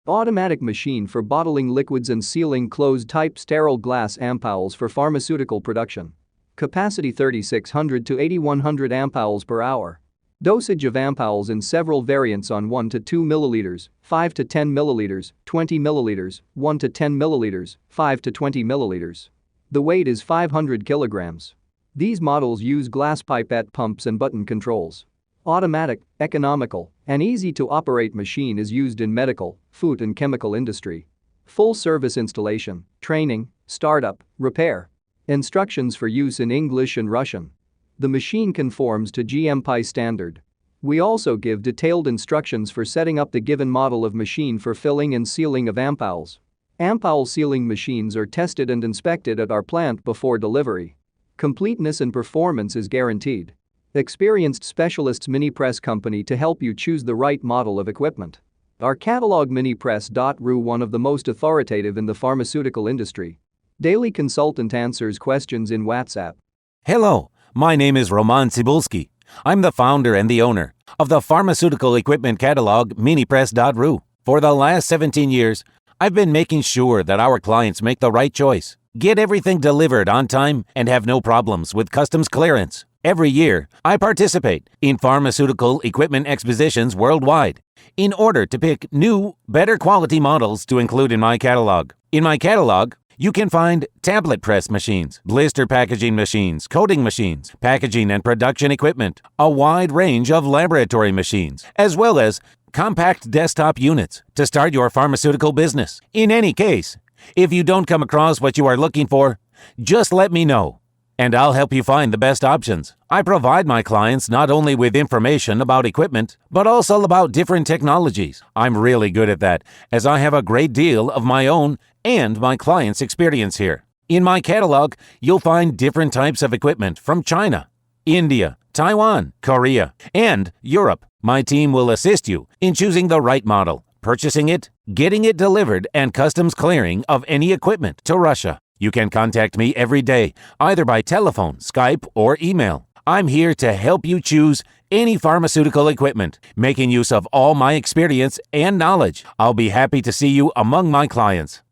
Automatic machine for bottling liquids and sealing closed-type sterile glass ampoules for pharmaceutical production. Capacity 3600 to 8100 ampoules per hour. Dosage of ampoules in several variants on 1 to 2 milliliters, 5 to 10 milliliters, 20 milliliters, 1 to 10 milliliters, 5 to 20 milliliters. The weight is 500 kilograms. These models use glass pipette pumps and button controls. Automatic, economical, and easy-to-operate machine is used in medical, food and chemical industry. Full-service installation, training, startup, repair. Instructions for use in English and Russian. The machine conforms to GMP standard. We also give detailed instructions for setting up the given model of machine for filling and sealing of ampoules. Ampoule sealing machines are tested and inspected at our plant before delivery. Completeness and performance is guaranteed. Experienced specialists Minipress company to help you choose the right model of equipment. Our catalog Minipress.ru, one of the most authoritative in the pharmaceutical industry. Daily consultant answers questions in WhatsApp. Hello, my name is RomanTsibulsky. I'm the founder and the owner of the pharmaceutical equipment catalog Minipress.ru. For the last 17 years, I've been making sure that our clients make the right choice, get everything delivered on time, and have no problems with customs clearance. Every year, I participate in pharmaceutical equipment expositions worldwide in order to pick new, better quality models to include in my catalog. In my catalog, you can find tablet press machines, blister packaging machines, coating machines, packaging and production equipment, a wide range of laboratory machines, as well as compact desktop units to start your pharmaceutical business. In any case, if you don't come across what you are looking for, just let me know, and I'll help you find the best options. I provide my clients not only with information about equipment, but also about different technologies. I'm really good at that, as I have a great deal of my own and my clients' experience here. In my catalog, you'll find different types of equipment from China, India, Taiwan, Korea, and Europe. My team will assist you in choosing the right model, purchasing it, getting it delivered, and customs clearing of any equipment to Russia. You can contact me every day, either by telephone, Skype, or email. I'm here to help you choose any pharmaceutical equipment, making use of all my experience and knowledge. I'll be happy to see you among my clients.